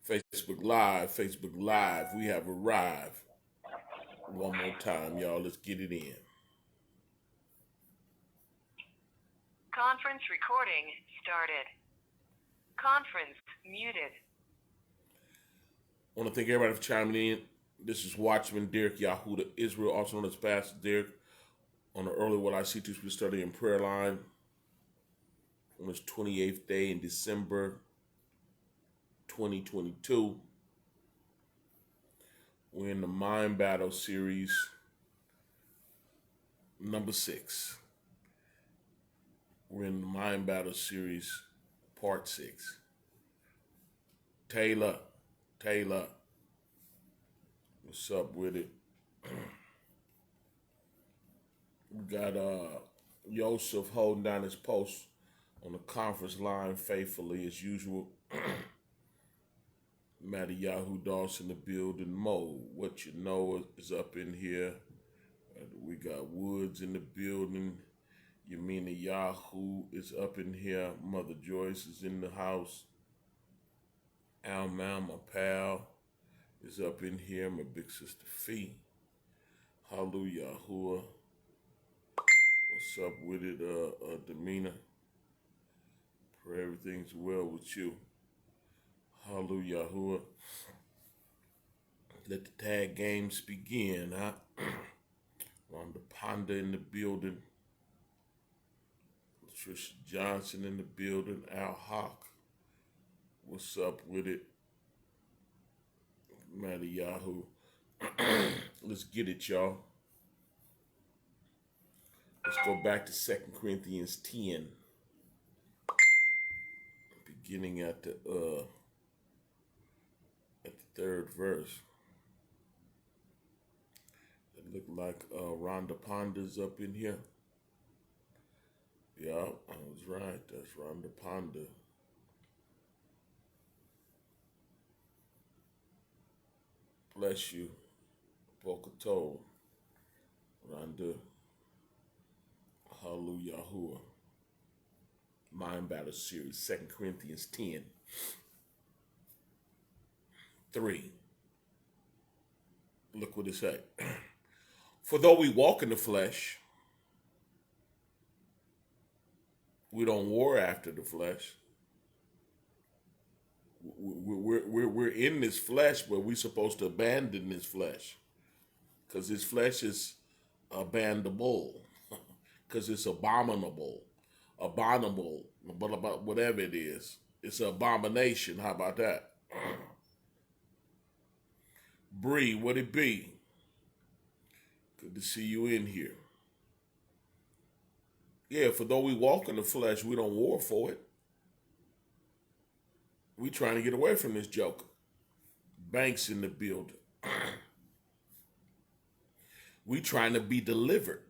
Facebook Live, Facebook Live. We have arrived. One more time, y'all. Let's get it in. Conference recording started. Conference muted. I want to thank everybody for chiming in. This is Watchman Derrick Yisrael, also known as Pastor Derrick, on the early What I See to Speak Study and Prayer Line on this 28th day in December 2022. We're in the Mind Battle series number 6. We're in the Mind Battle series part 6. Taylor, what's up with it? We got Yosef holding down his post on the conference line faithfully as usual. Matty Yahoo Doss in the building. Mo, what you know is up in here. We got Woods in the building. Yamina Yahoo is up in here. Mother Joyce is in the house. Al Mal, my pal, is up in here. My big sister Fee. Hallelujah. What's up with it, Demina? Pray everything's well with you. Hallelujah. Let the tag games begin, huh? Rhonda Ponda in the building. Trisha Johnson in the building. Al Hawk. What's up with it? Matty Yahoo. Let's get it, y'all. Let's go back to 2 Corinthians 10. Beginning at the third verse. It looked like Rhonda Ponda's up in here. Yeah, I was right. That's Rhonda Ponda. Bless you. Bokato. Rhonda. Hallelujah. Mind Battle Series, 2 Corinthians 10. 3. Look what it said. For though we walk in the flesh, we don't war after the flesh. We're in this flesh, but we're supposed to abandon this flesh. Because this flesh is abandonable. Because it's abominable. But whatever it is. It's an abomination. How about that? Bree, what it be? Good to see you in here. Yeah, for though we walk in the flesh, we don't war for it. We trying to get away from this joker. Banks in the building. We trying to be delivered.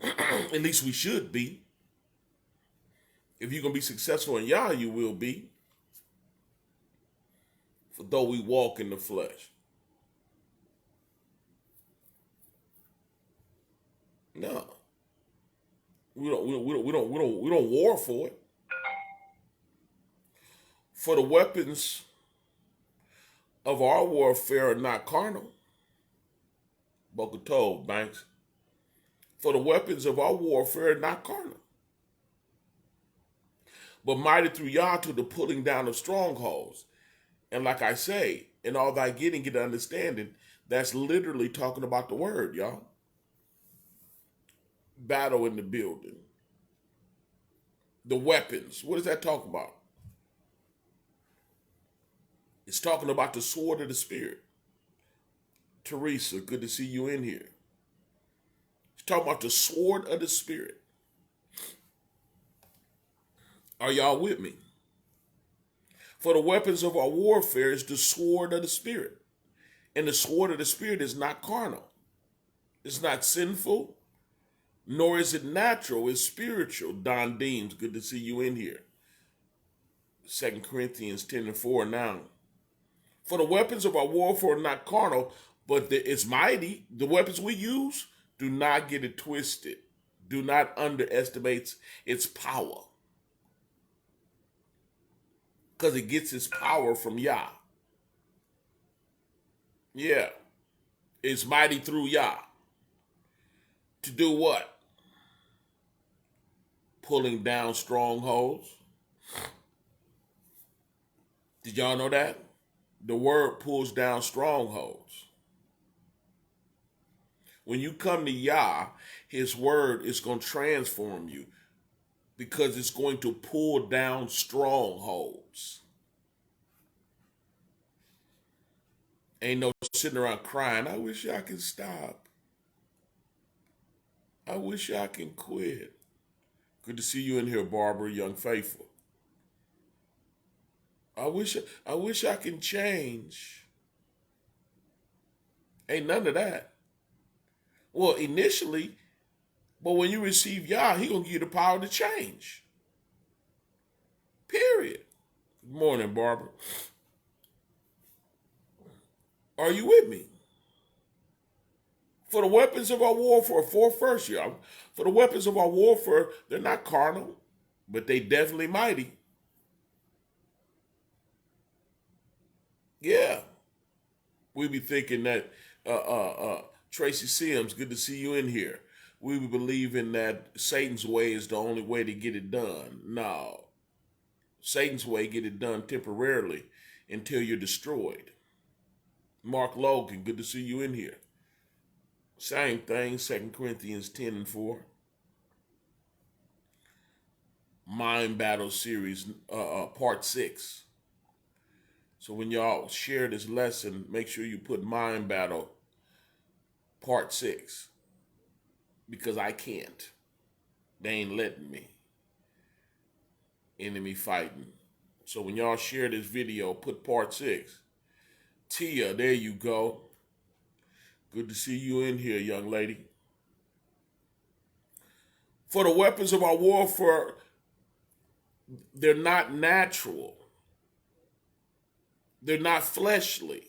At least we should be. If you're going to be successful in Yah, you will be. For though we walk in the flesh. No. We don't war for it. For the weapons of our warfare are not carnal. Boca told Banks. For the weapons of our warfare are not carnal, but mighty through Yah to the pulling down of strongholds. And like I say, in all thy getting, get understanding, that's literally talking about the word, y'all. Battle in the building. The weapons. What does that talk about? It's talking about the sword of the Spirit. Teresa, good to see you in here. It's talking about the sword of the Spirit. Are y'all with me? For the weapons of our warfare is the sword of the Spirit. And the sword of the Spirit is not carnal. It's not sinful, nor is it natural. It's spiritual. Don Deems, good to see you in here. 2 Corinthians 10:4 now. For the weapons of our warfare are not carnal, but it's mighty. The weapons we use, do not get it twisted. Do not underestimate its power. because it gets its power from Yah. Yeah. It's mighty through Yah. To do what? Pulling down strongholds. Did y'all know that? The word pulls down strongholds. When you come to Yah, his word is going to transform you because it's going to pull down strongholds. Ain't no sitting around crying, I wish I could stop. I wish I can quit. Good to see you in here, Barbara, young faithful. I wish I can change. Ain't none of that. Well, initially, but when you receive Yah, he gonna give you the power to change. Period. Good morning, Barbara. Are you with me? For the weapons of our warfare, fourth verse, y'all. For the weapons of our warfare, they're not carnal, but they definitely mighty. Yeah. We be thinking that Tracy Sims, good to see you in here. We be believing that Satan's way is the only way to get it done. No. Satan's way get it done temporarily until you're destroyed. Mark Logan, good to see you in here. Same thing, 2 Corinthians 10 and 4. Mind Battle Series, Part 6. So when y'all share this lesson, make sure you put Mind Battle Part 6. Because I can't. They ain't letting me. Enemy fighting. So when y'all share this video, put Part 6. Tia, there you go. Good to see you in here, young lady. For the weapons of our warfare, they're not natural. They're not fleshly.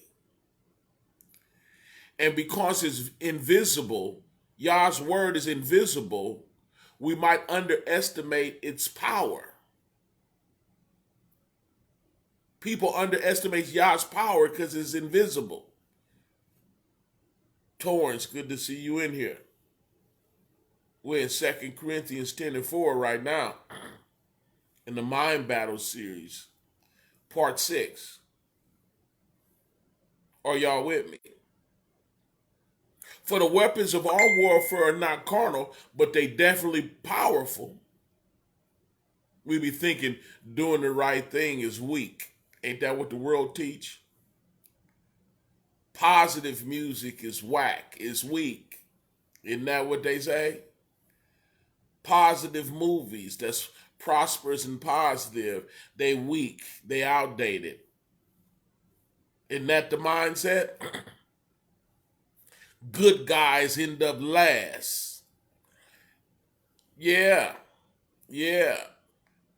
And because it's invisible, Yah's word is invisible, we might underestimate its power. People underestimate Yah's power because it's invisible. Torrance, good to see you in here. We're in 2 Corinthians 10 and 4 right now in the Mind Battle series, Part 6. Are y'all with me? For the weapons of our warfare are not carnal, but they definitely powerful. We be thinking doing the right thing is weak. Ain't that what the world teach? Positive music is whack, is weak. Isn't that what they say? Positive movies that's prosperous and positive, they weak, they outdated. Isn't that the mindset? Good guys end up last. Yeah.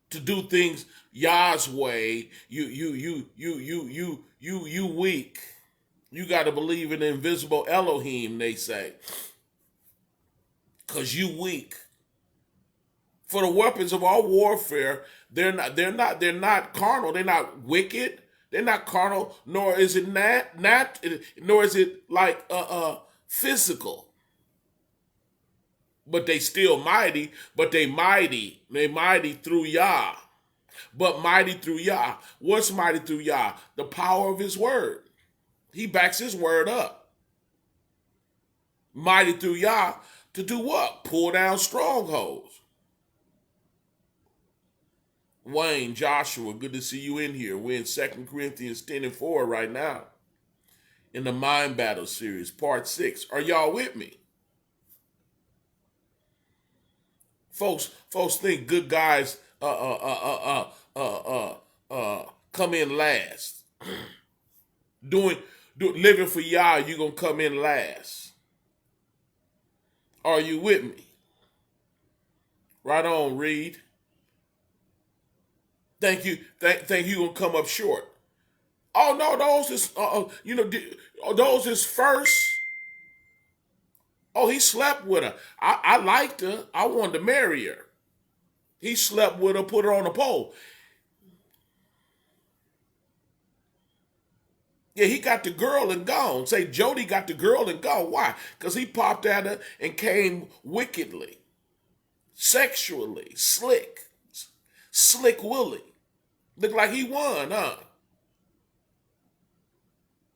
To do things Yah's way, you weak. You got to believe in the invisible Elohim, they say. Cause you weak. For the weapons of our warfare, they're not carnal, they're not wicked, they're not carnal, nor is it nor is it like physical. But they still mighty, but they mighty through Yah. But mighty through Yah. What's mighty through Yah? The power of his word. He backs his word up. Mighty through Yah to do what? Pull down strongholds. Wayne, Joshua, good to see you in here. We're in 2 Corinthians 10 and 4 right now in the Mind Battle series, Part 6. Are y'all with me? Folks think good guys come in last. Living for Yah, you're going to come in last. Are you with me? Right on, Reed. Think you gonna come up short? Oh no, those is first. Oh, he slept with her. I liked her. I wanted to marry her. He slept with her, put her on a pole. Yeah, he got the girl and gone. Say Jody got the girl and gone. Why? Because he popped at her and came wickedly, sexually, slick Willie. Looked like he won, huh?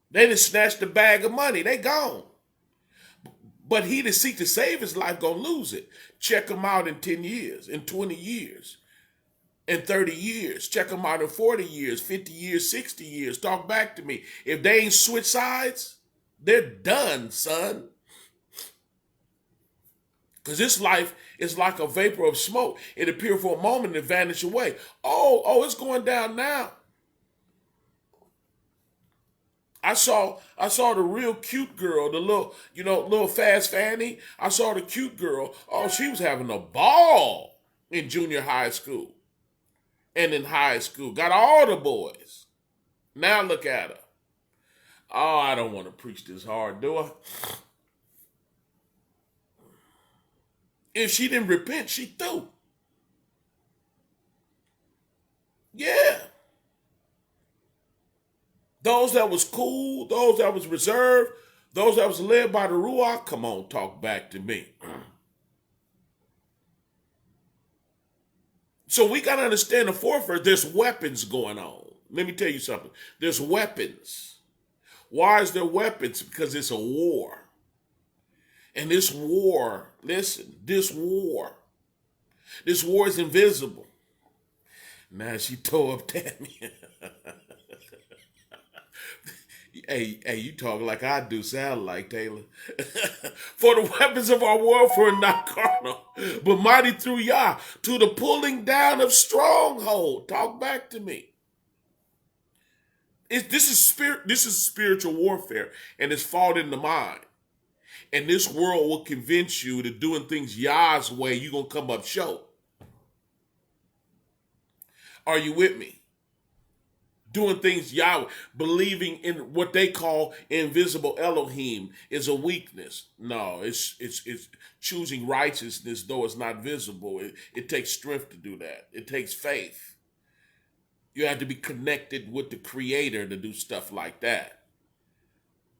They just snatched the bag of money. They gone. But he that seek to save his life gonna lose it. Check him out in 10 years, in 20 years, in 30 years. Check him out in 40 years, 50 years, 60 years. Talk back to me. If they ain't switch sides, they're done, son. Because this life is like a vapor of smoke. It appear for a moment and vanish away. Oh, it's going down now. I saw the real cute girl, the little fast Fanny. I saw the cute girl. Oh, she was having a ball in junior high school and in high school. Got all the boys. Now look at her. Oh, I don't want to preach this hard, do I? If she didn't repent, she threw. Yeah. Those that was cool, those that was reserved, those that was led by the Ruach, come on, talk back to me. So we got to understand the forefront, there's weapons going on. Let me tell you something. There's weapons. Why is there weapons? Because it's a war. And this war, listen, this war is invisible. Now she tore up Tammy. Hey, you talk like I do, sound like Taylor. For the weapons of our warfare are not carnal, but mighty through Yah, to the pulling down of stronghold. Talk back to me. This is spiritual warfare, and it's fought in the mind. And this world will convince you that doing things Yah's way, you're going to come up short. Are you with me? Doing things Yahweh, believing in what they call invisible Elohim is a weakness. No, it's choosing righteousness, though it's not visible. It takes strength to do that. It takes faith. You have to be connected with the Creator to do stuff like that.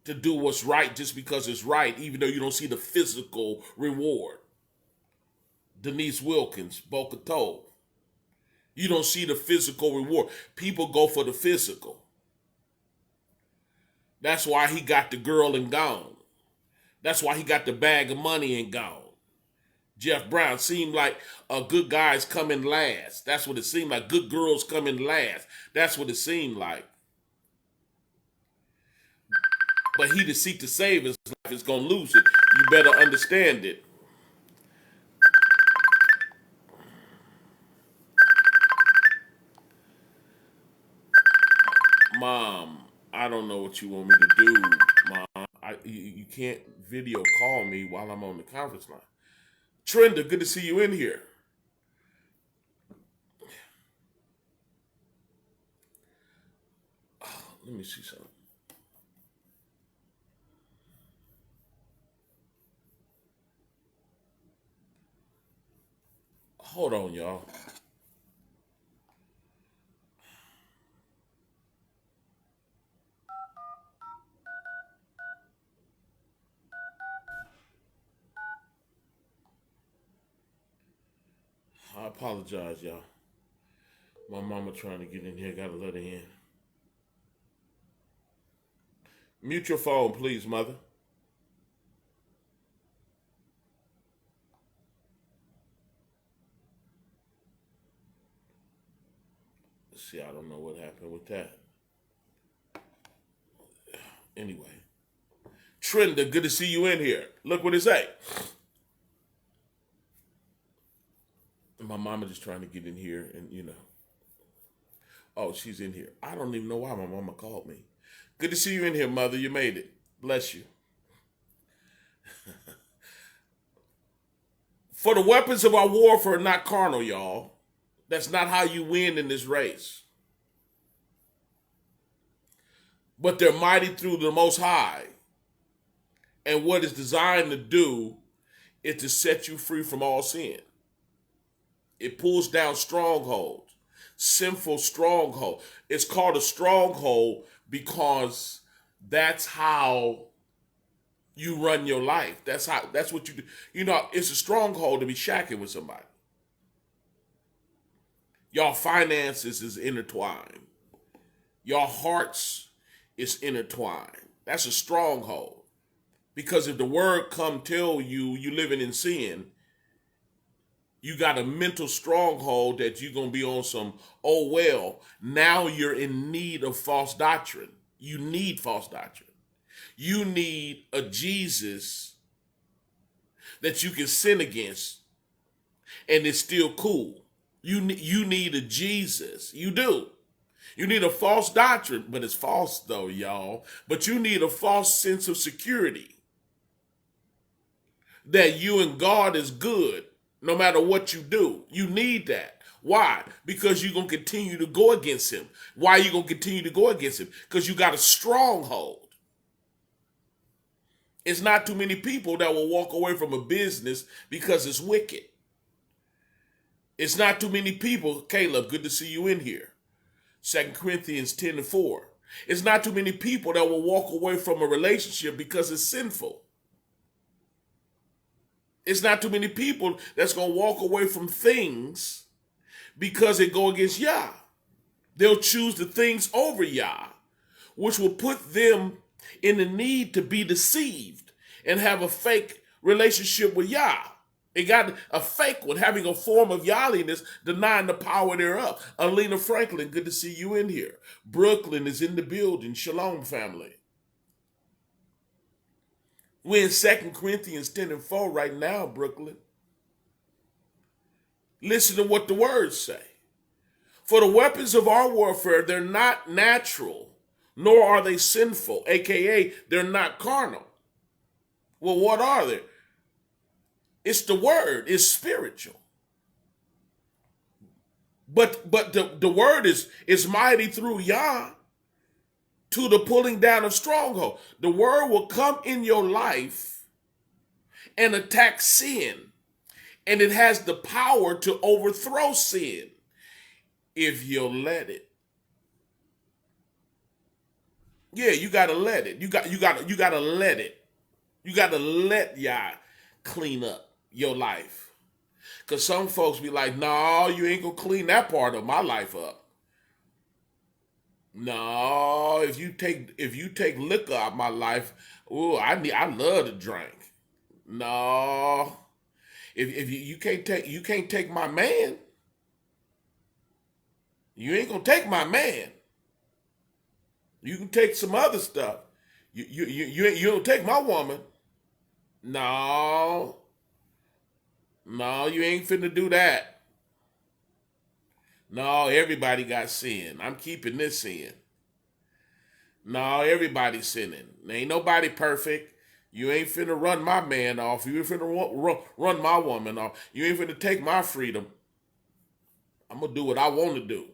To do what's right just because it's right, even though you don't see the physical reward. Denise Wilkins, Boca Tov. You don't see the physical reward. People go for the physical. That's why he got the girl and gone. That's why he got the bag of money and gone. Jeff Brown seemed like good guys come in last. That's what it seemed like. Good girls come in last. That's what it seemed like. But he that seek to save his life is going to lose it. You better understand it. Mom, I don't know what you want me to do, Mom. You can't video call me while I'm on the conference line. Trenda, good to see you in here. Oh, let me see something. Hold on, y'all. I apologize, y'all. My mama trying to get in here. Gotta let her in. Mute your phone, please, mother. See, I don't know what happened with that. Anyway. Trenda, good to see you in here. Look what it say. My mama just trying to get in here and, Oh, she's in here. I don't even know why my mama called me. Good to see you in here, mother. You made it. Bless you. For the weapons of our warfare are not carnal, y'all. That's not how you win in this race. But they're mighty through the Most High. And what it's designed to do is to set you free from all sin. It pulls down strongholds, sinful stronghold. It's called a stronghold because That's how you run your life. That's what you do. You know, it's a stronghold to be shacking with somebody. Y'all finances is intertwined. Your hearts is intertwined. That's a stronghold. Because if the word come tell you living in sin, you got a mental stronghold that you're going to be on some, oh, well, now you're in need of false doctrine. You need false doctrine. You need a Jesus that you can sin against and it's still cool. You need a Jesus. You do. You need a false doctrine, but it's false though, y'all. But you need a false sense of security that you and God is good no matter what you do. You need that. Why? Because you're going to continue to go against him. Why are you going to continue to go against him? Because you got a stronghold. It's not too many people that will walk away from a business because it's wicked. It's not too many people. Caleb, good to see you in here. 2 Corinthians 10:4. It's not too many people that will walk away from a relationship because it's sinful. It's not too many people that's going to walk away from things because they go against Yah. They'll choose the things over Yah, which will put them in the need to be deceived and have a fake relationship with Yah. It got a fake one, having a form of Yahliness, denying the power thereof. Alina Franklin, good to see you in here. Brooklyn is in the building. Shalom, family. We're in 2 Corinthians 10:4 right now, Brooklyn. Listen to what the words say. For the weapons of our warfare, they're not natural, nor are they sinful, aka they're not carnal. Well, what are they? It's the word, it's spiritual. But the word is mighty through Yah to the pulling down of stronghold. The word will come in your life and attack sin. And it has the power to overthrow sin if you'll let it. Yeah, you gotta let it. You gotta let it. You gotta let Yah clean up your life. Cause some folks be like, no, you ain't gonna clean that part of my life up. No, if you take liquor out of my life, I love to drink. No. If you can't take my man. You ain't gonna take my man. You can take some other stuff. You don't take my woman. No, you ain't finna do that. No, everybody got sin. I'm keeping this sin. No, everybody's sinning. Ain't nobody perfect. You ain't finna run my man off. You ain't finna run my woman off. You ain't finna take my freedom. I'm gonna do what I want to do.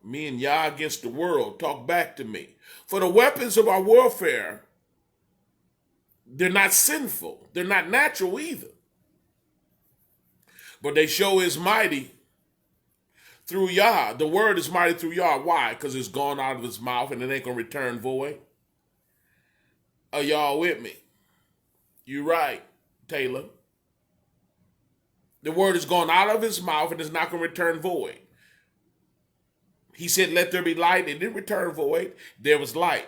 Me and Yah against the world. Talk back to me. For the weapons of our warfare, they're not sinful. They're not natural either. But they show is mighty through Yah. The word is mighty through Yah. Why? Because it's gone out of his mouth and it ain't going to return void. Are y'all with me? You right, Taylor. The word is gone out of his mouth and it's not going to return void. He said, let there be light. It didn't return void. There was light.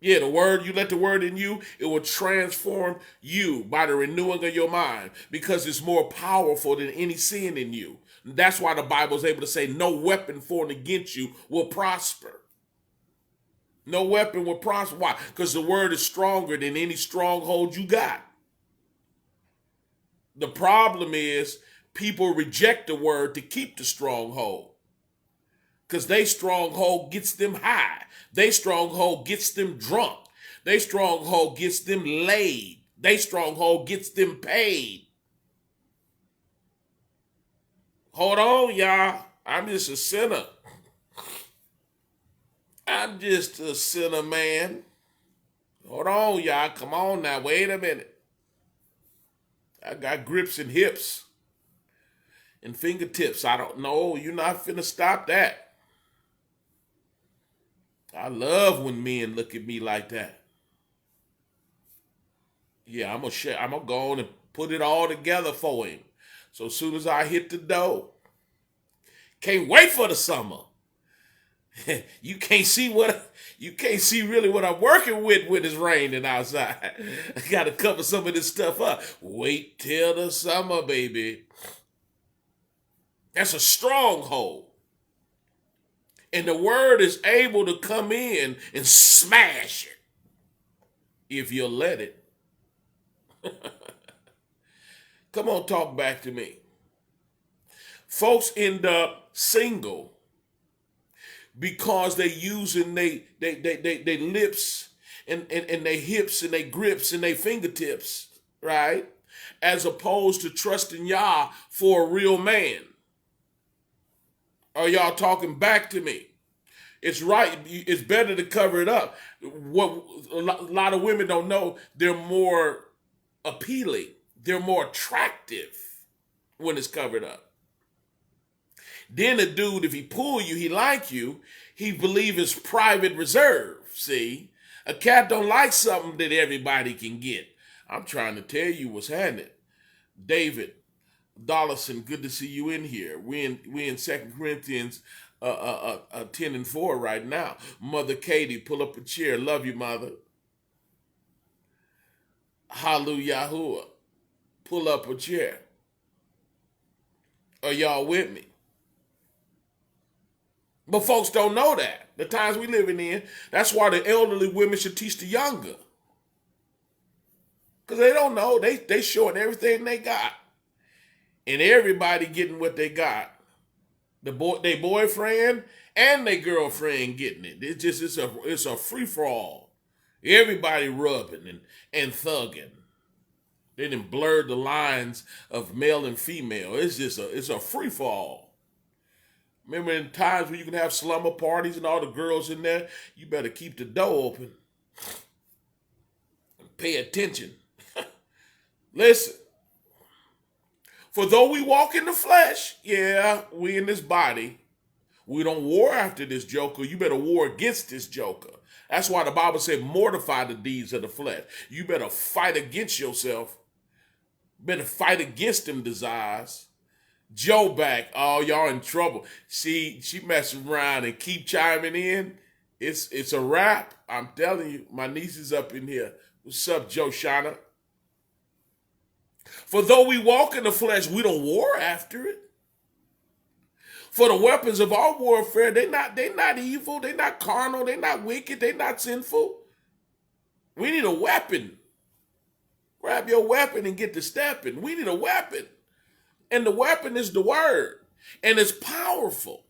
Yeah, the word, you let the word in you, it will transform you by the renewing of your mind because it's more powerful than any sin in you. That's why the Bible is able to say no weapon formed against you will prosper. No weapon will prosper. Why? Because the word is stronger than any stronghold you got. The problem is people reject the word to keep the stronghold. Because they stronghold gets them high. They stronghold gets them drunk. They stronghold gets them laid. They stronghold gets them paid. Hold on, y'all. I'm just a sinner. I'm just a sinner, man. Hold on, y'all. Come on now. Wait a minute. I got grips and hips and fingertips. I don't know. You're not finna stop that. I love when men look at me like that. Yeah, I'm gonna go on and put it all together for him. So as soon as I hit the door, can't wait for the summer. You can't see really what I'm working with when it's raining outside. I gotta cover some of this stuff up. Wait till the summer, baby. That's a stronghold. And the word is able to come in and smash it if you'll let it. Come on, talk back to me. Folks end up single because they using they lips and they hips and they grips and they fingertips, right? As opposed to trusting Yah for a real man. Are y'all talking back to me? It's right. It's better to cover it up. What a lot of women don't know, they're more appealing. They're more attractive when it's covered up. Then a dude, if he pull you, he like you, he believe it's private reserve. See, a cat don't like something that everybody can get. I'm trying to tell you what's happening. David Dollison, good to see you in here. We in 2 Corinthians 10 and 4 right now. Mother Katie, pull up a chair. Love you, mother. Hallelujah. Pull up a chair. Are y'all with me? But folks don't know that. The times we living in, that's why the elderly women should teach the younger. Because they don't know. They showing everything they got. And everybody getting what they got. Their boyfriend and their girlfriend getting it. It's a free-for-all. Everybody rubbing and thugging. They done blurred the lines of male and female. It's a free-for-all. Remember in times when you can have slumber parties and all the girls in there, you better keep the door open. And pay attention. Listen. For though we walk in the flesh, yeah, we in this body, we don't war after this joker. You better war against this joker. That's why the Bible said, mortify the deeds of the flesh. You better fight against yourself. Better fight against them desires. Joe back. Oh, y'all in trouble. See, she messing around and keep chiming in. It's a wrap. I'm telling you, my niece is up in here. What's up, Joe Shana? For though we walk in the flesh, we don't war after it. For the weapons of our warfare, they're not evil, they're not carnal, they're not wicked, they're not sinful. We need a weapon. Grab your weapon and get to stepping. We need a weapon. And the weapon is the word. And it's powerful.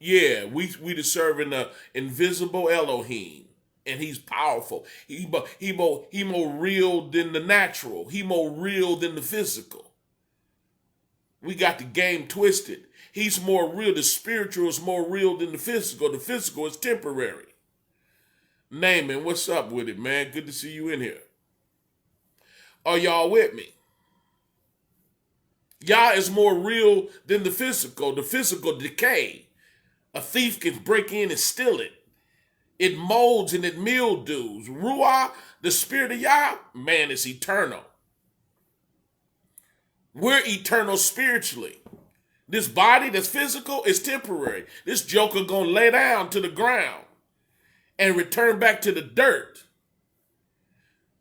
Yeah, we serving the invisible Elohim. And he's powerful. He more real than the natural. He more real than the physical. We got the game twisted. He's more real. The spiritual is more real than the physical. The physical is temporary. Naaman, what's up with it, man? Good to see you in here. Are y'all with me? Yah is more real than the physical. The physical decay. A thief can break in and steal it. It molds and it mildews. Ruah, the spirit of Yah, man, is eternal. We're eternal spiritually. This body that's physical is temporary. This joker gonna lay down to the ground and return back to the dirt.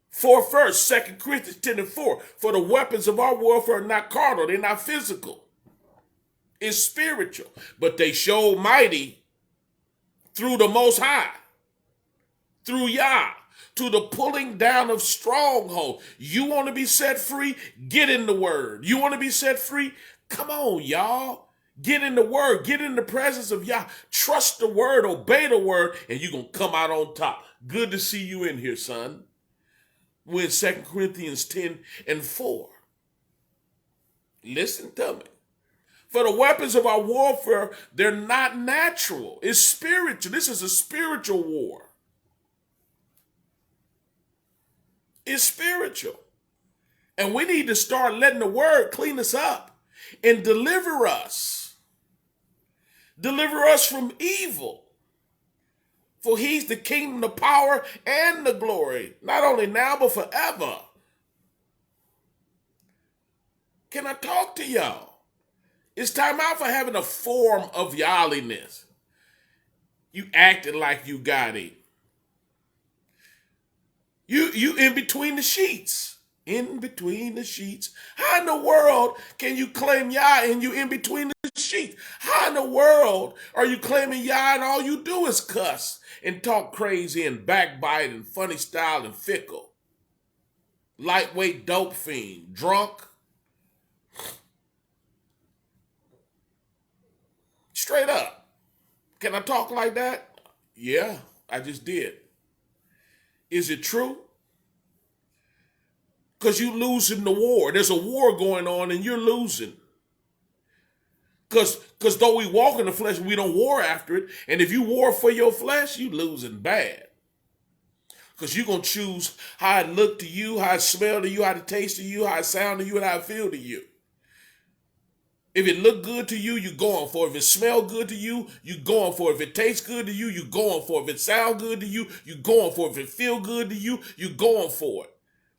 4 first, 2 Corinthians 10 and 4. For the weapons of our warfare are not carnal, they're not physical. It's spiritual. But they show mighty through the Most High. Through Yah, to the pulling down of strongholds. You want to be set free? Get in the word. You want to be set free? Come on, y'all. Get in the word. Get in the presence of Yah. Trust the word. Obey the word. And you're going to come out on top. Good to see you in here, son. We're in 2 Corinthians 10 and 4. Listen to me. For the weapons of our warfare, they're not natural. It's spiritual. This is a spiritual war. It's spiritual. And we need to start letting the word clean us up and deliver us. Deliver us from evil. For he's the kingdom, the power, and the glory, not only now, but forever. Can I talk to y'all? It's time out for having a form of y'alliness. You acting like you got it. You in between the sheets. In between the sheets. How in the world can you claim Yah and you in between the sheets? How in the world are you claiming Yah and all you do is cuss and talk crazy and backbite and funny style and fickle? Lightweight dope fiend, drunk. Straight up. Can I talk like that? Yeah, I just did. Is it true? Because you losing the war. There's a war going on and you're losing. Because though we walk in the flesh, we don't war after it. And if you war for your flesh, you losing bad. Because you're going to choose how it look to you, how it smell to you, how it taste to you, how it sound to you, and how it feel to you. If it look good to you, you going for it. If it smell good to you, you going for it. If it tastes good to you, you going for it. If it sound good to you, you going for it. If it feel good to you, you going for it.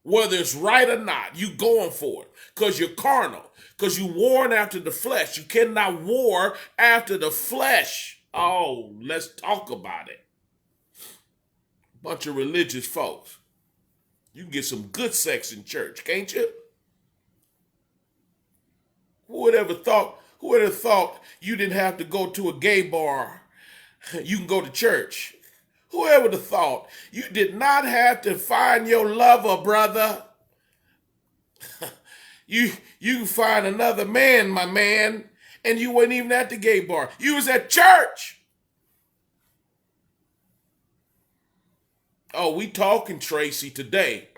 Whether it's right or not, you going for it. Because you're carnal. Because you warring after the flesh. You cannot war after the flesh. Oh, let's talk about it. Bunch of religious folks. You can get some good sex in church, can't you? Who would have thought you didn't have to go to a gay bar? You can go to church. Whoever would have thought you did not have to find your lover, brother? You can find another man, my man, and you weren't even at the gay bar. You was at church. Oh, we talking, Tracy, today.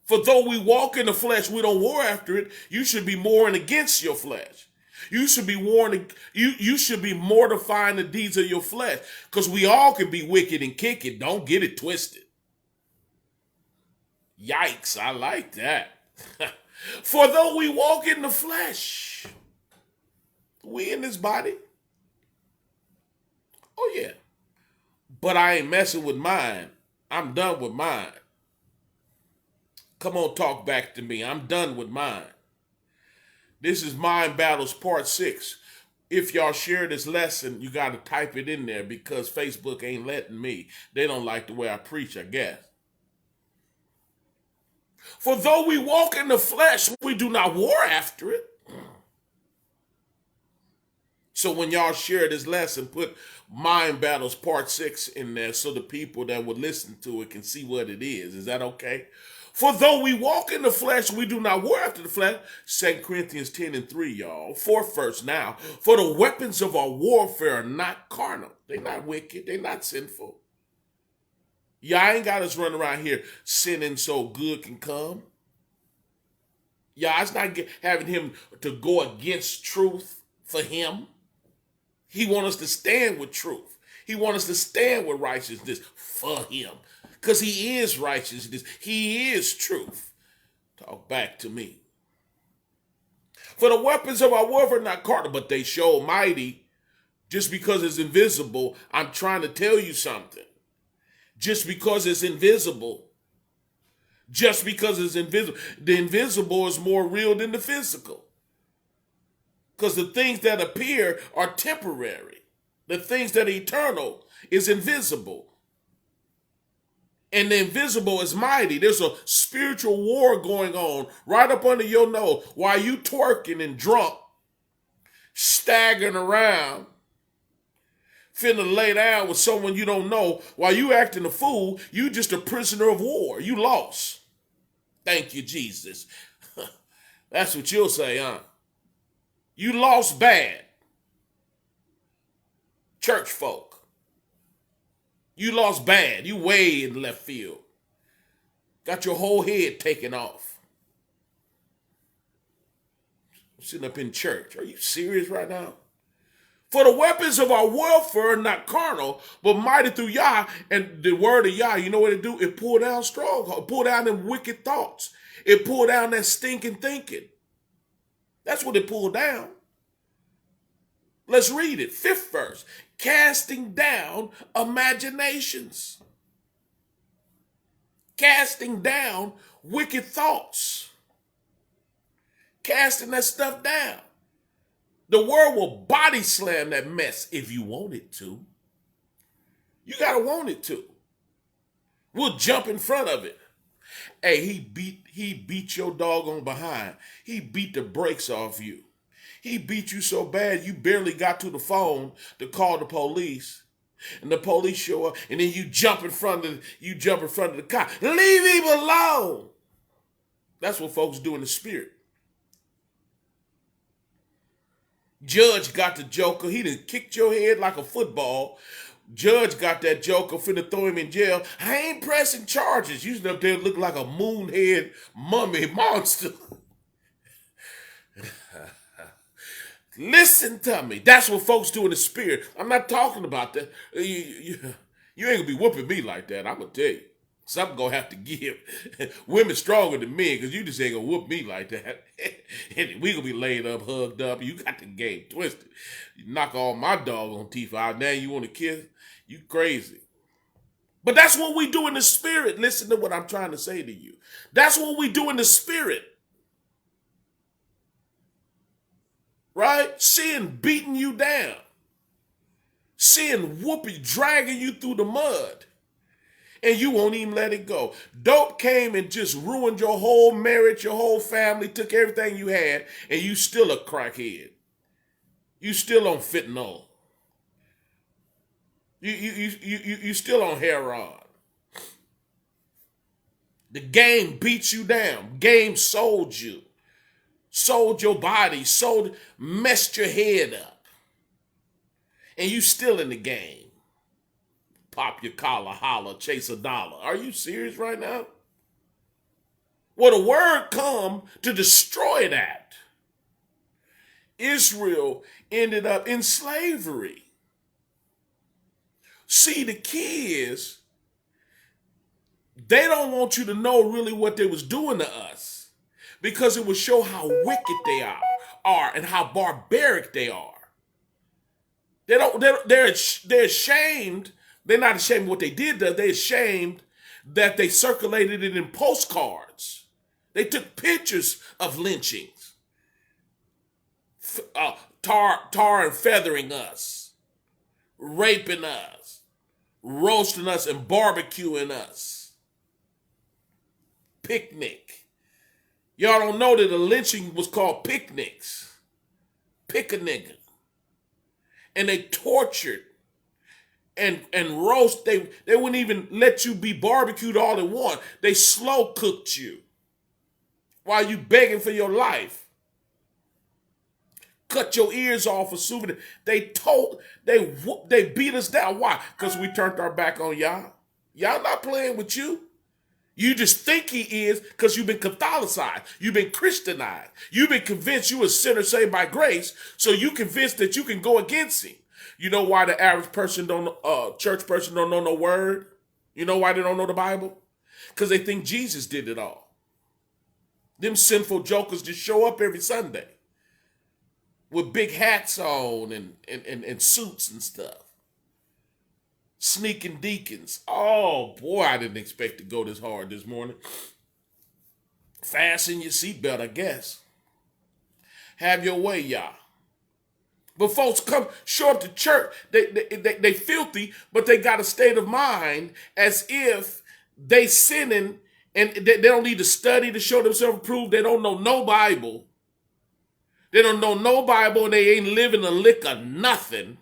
For though we walk in the flesh, we don't war after it. You should be warring against your flesh. You should be warning. You should be mortifying the deeds of your flesh, because we all can be wicked and kick it. Don't get it twisted. Yikes! I like that. For though we walk in the flesh, we in this body. Oh yeah, but I ain't messing with mine. I'm done with mine. Come on, talk back to me. I'm done with mine. This is Mind Battles Part 6. If y'all share this lesson, you got to type it in there because Facebook ain't letting me. They don't like the way I preach, I guess. For though we walk in the flesh, we do not war after it. So when y'all share this lesson, put Mind Battles Part 6 in there so the people that would listen to it can see what it is. Is that okay? For though we walk in the flesh, we do not war after the flesh. 2 Corinthians 10:3, y'all. 4th verse now. For the weapons of our warfare are not carnal. They're not wicked. They're not sinful. Y'all ain't got us running around here sinning so good can come. Y'all, it's not having him to go against truth for him. He wants us to stand with truth. He wants us to stand with righteousness for him. Because he is righteousness. He is truth. Talk back to me. For the weapons of our warfare are not carnal, but they show mighty. Just because it's invisible, I'm trying to tell you something. Just because it's invisible. Just because it's invisible. The invisible is more real than the physical. Because the things that appear are temporary. The things that are eternal is invisible. And the invisible is mighty. There's a spiritual war going on right up under your nose while you twerking and drunk, staggering around, finna lay down with someone you don't know. While you acting a fool, you just a prisoner of war. You lost. Thank you, Jesus. That's what you'll say, huh? You lost bad. Church folk. You lost bad. You way in left field. Got your whole head taken off. Sitting up in church. Are you serious right now? For the weapons of our warfare are not carnal, but mighty through Yah. And the word of Yah, you know what it do? It pull down strongholds. It pull down them wicked thoughts. It pull down that stinking thinking. That's what it pulled down. Let's read it. 5th verse. Casting down imaginations. Casting down wicked thoughts. Casting that stuff down. The world will body slam that mess if you want it to. You got to want it to. We'll jump in front of it. Hey, he beat your dog on behind. He beat the brakes off you. He beat you so bad you barely got to the phone to call the police. And the police show up, and then you jump in front of the car. Leave him alone. That's what folks do in the spirit. Judge got the joker. He done kicked your head like a football. Judge got that joker, finna throw him in jail. I ain't pressing charges. You up there look like a moonhead mummy monster. Listen to me. That's what folks do in the spirit. I'm not talking about that. You ain't gonna be whooping me like that. I'm gonna tell you. Something gonna have to give. Women stronger than men, because you just ain't gonna whoop me like that. And we gonna be laid up, hugged up. You got the game twisted. You knock all my doggone teeth out. Now you want to kiss? You crazy. But that's what we do in the spirit. Listen to what I'm trying to say to you. That's what we do in the spirit. Right? Sin beating you down. Sin whooping, dragging you through the mud. And you won't even let it go. Dope came and just ruined your whole marriage, your whole family, took everything you had, and you still a crackhead. You still on fentanyl. You still on heroin. The game beats you down. Game sold you. Sold your body. Messed your head up. And you still in the game. Pop your collar, holler, chase a dollar. Are you serious right now? Well, the word come to destroy that. Israel ended up in slavery. See, the key is they don't want you to know really what they was doing to us, because it will show how wicked they are and how barbaric they are. They're ashamed. They're not ashamed of what they did. They're ashamed that they circulated it in postcards. They took pictures of lynchings, tar and feathering us, raping us, roasting us, and barbecuing us. Picnic. Y'all don't know that a lynching was called picnics. Pick a nigga. And they tortured and roast. They wouldn't even let you be barbecued all at once. They slow cooked you while you begging for your life. Cut your ears off for souvenir. They beat us down. Why? Because we turned our back on y'all. Y'all not playing with you. You just think he is because you've been Catholicized. You've been Christianized. You've been convinced you a sinner saved by grace, so you convinced that you can go against him. You know why the average person church person don't know no word? You know why they don't know the Bible? Because they think Jesus did it all. Them sinful jokers just show up every Sunday with big hats on and suits and stuff. Sneaking deacons. Oh, boy, I didn't expect to go this hard this morning. Fasten your seatbelt, I guess. Have your way, y'all. But folks show up to church. They filthy, but they got a state of mind as if they sinning and they don't need to study to show themselves approved. They don't know no Bible. They don't know no Bible, and they ain't living a lick of nothing,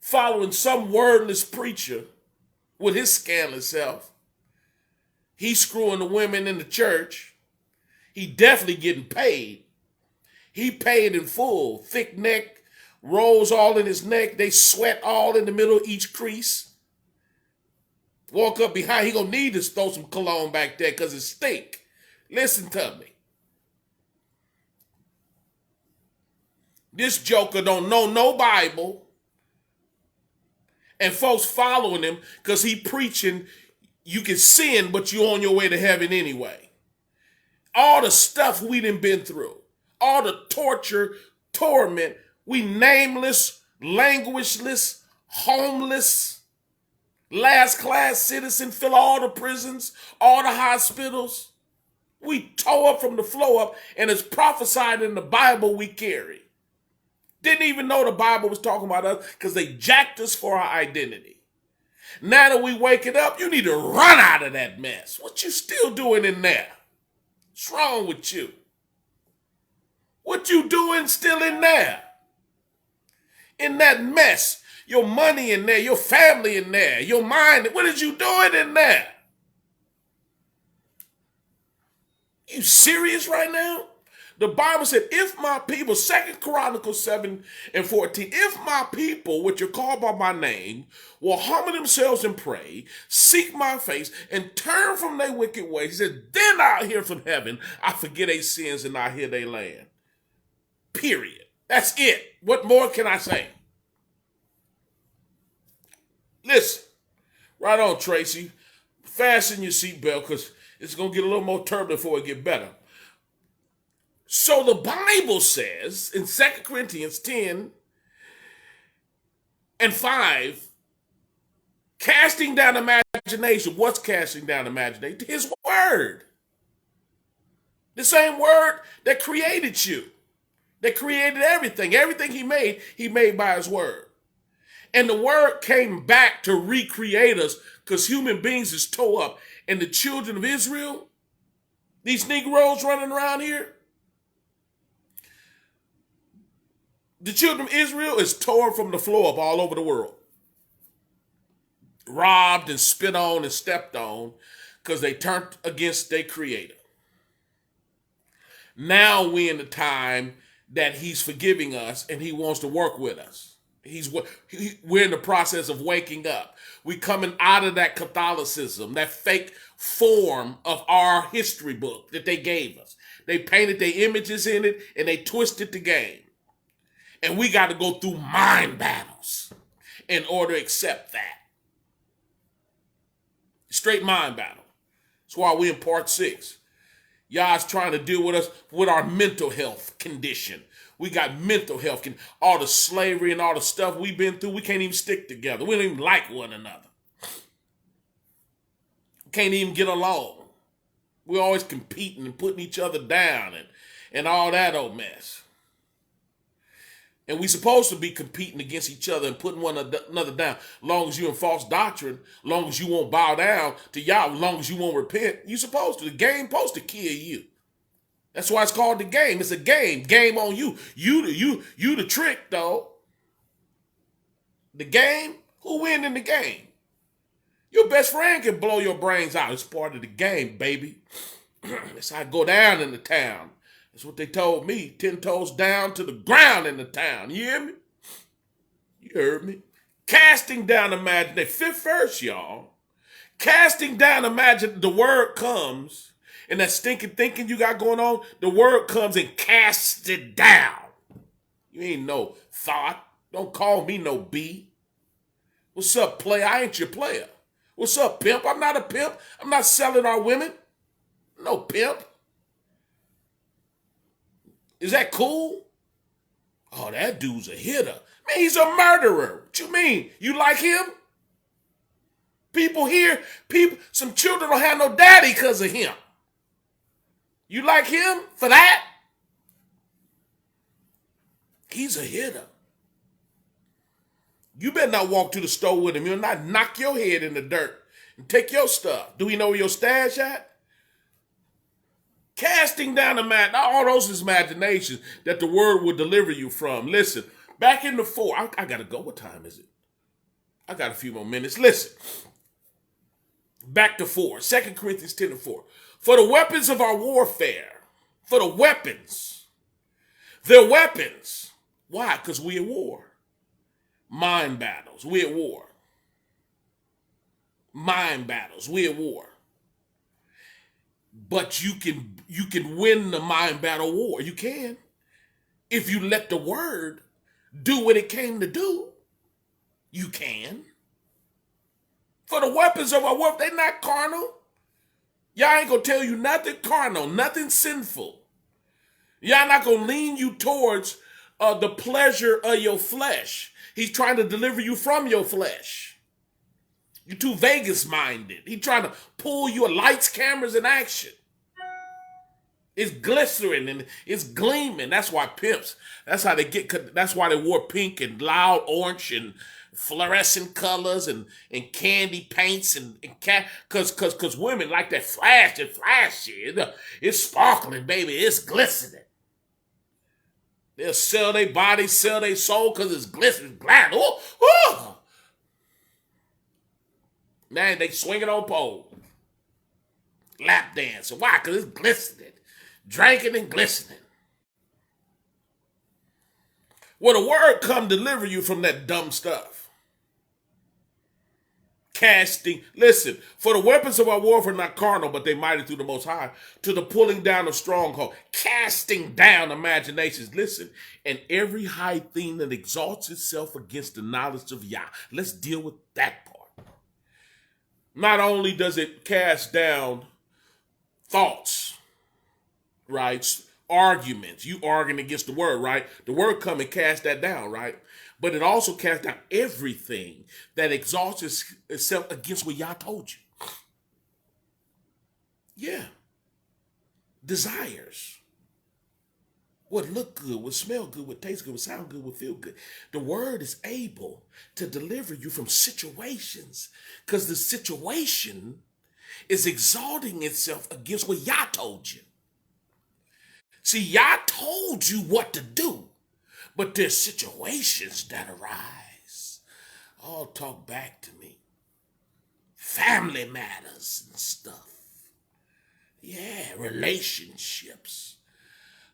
following some wordless preacher with his scandalous self. He's screwing the women in the church. He definitely getting paid. He paid in full. Thick neck, rolls all in his neck. They sweat all in the middle of each crease. Walk up behind. He gonna need to throw some cologne back there because it stink. Listen to me. This joker don't know no Bible. And folks following him because he preaching you can sin, but you're on your way to heaven anyway. All the stuff we done been through. All the torture, torment, We nameless, languageless, homeless, last class citizen, fill all the prisons, all the hospitals. We tore up from the floor up, and it's prophesied in the Bible we carry. Didn't even know the Bible was talking about us because they jacked us for our identity. Now that we waking up, you need to run out of that mess. What you still doing in there? What's wrong with you? What you doing still in there? In that mess. Your money in there, your family in there, your mind. What is you doing in there? You serious right now? The Bible said, if my people, 2 Chronicles 7:14, if my people, which are called by my name, will humble themselves and pray, seek my face, and turn from their wicked ways, he said, then I'll hear from heaven, I forget their sins and I hear their land. Period. That's it. What more can I say? Listen, right on, Tracy. Fasten your seatbelt because it's going to get a little more turbulent before it get better. So the Bible says in 2 Corinthians 10:5, casting down imagination. What's casting down imagination? His word. The same word that created you, that created everything. Everything he made by his word. And the word came back to recreate us because human beings is tore up. And the children of Israel, these Negroes running around here, the children of Israel is torn from the floor up all over the world. Robbed and spit on and stepped on because they turned against their creator. Now we're in the time that he's forgiving us and he wants to work with us. We're in the process of waking up. We're coming out of that Catholicism, that fake form of our history book that they gave us. They painted their images in it and they twisted the game. And we got to go through mind battles in order to accept that. Straight mind battle. That's why we're in part 6. Y'all's trying to deal with us with our mental health condition. We got mental health, all the slavery and all the stuff we've been through. We can't even stick together. We don't even like one another. We can't even get along. We're always competing and putting each other down and all that old mess. And we supposed to be competing against each other and putting one another down. Long as you're in false doctrine, long as you won't bow down to Yah, long as you won't repent, you supposed to. The game supposed to kill you. That's why it's called the game. It's a game. Game on you. You the trick, though. The game, who win in the game? Your best friend can blow your brains out. It's part of the game, baby. That's how I go down in the town. That's what they told me. 10 toes down to the ground in the town. You hear me? You heard me. Casting down imagination. 5th verse, y'all. Casting down imagination. The word comes, and that stinking thinking you got going on, the word comes and casts it down. You ain't no thought. Don't call me no B. What's up, player? I ain't your player. What's up, pimp? I'm not a pimp. I'm not selling our women. No pimp. Is that cool? Oh, that dude's a hitter. Man, he's a murderer. What you mean? You like him? People here, some children don't have no daddy because of him. You like him for that? He's a hitter. You better not walk to the store with him. You'll not knock your head in the dirt and take your stuff. Do we know where your stash at? Casting down all those is imaginations that the word will deliver you from. Listen, back in the 4, I got to go. What time is it? I got a few more minutes. Listen, back to 4, 2 Corinthians 10:4. For the weapons of our warfare, for the weapons, they're weapons. Why? Because we at war. Mind battles, we at war. Mind battles, we at war. But you can win the mind battle war. You can. If you let the word do what it came to do, you can. For the weapons of our warfare, they're not carnal. Y'all ain't gonna tell you nothing carnal, nothing sinful. Y'all not gonna lean you towards the pleasure of your flesh. He's trying to deliver you from your flesh. You're too Vegas-minded. He's trying to pull you lights, cameras, and action. It's glistering and it's gleaming. That's why pimps, that's why they wore pink and loud orange and fluorescent colors and candy paints and cause women like that flashy. It's sparkling, baby. It's glistening. They'll sell their body, sell their soul because it's glistening. Glad. Oh. Now they swinging on poles. Lap dancing. Why? Because it's glistening. Drinking and glistening. Well, the word come deliver you from that dumb stuff. Casting. Listen, for the weapons of our warfare are not carnal, but they mighty through the Most High, to the pulling down of stronghold, casting down imaginations. Listen, and every high thing that exalts itself against the knowledge of Yah. Let's deal with that part. Not only does it cast down thoughts, right? Arguments. You arguing against the word, right? The word come and cast that down, right? But it also casts down everything that exalts itself against what Yah told you. Yeah. Desires. What look good, what smell good, what taste good, what sound good, what feel good. The word is able to deliver you from situations because the situation is exalting itself against what Yah told you. See, Yah told you what to do, but there's situations that arise. All talk back to me. Family matters and stuff. Yeah, relationships.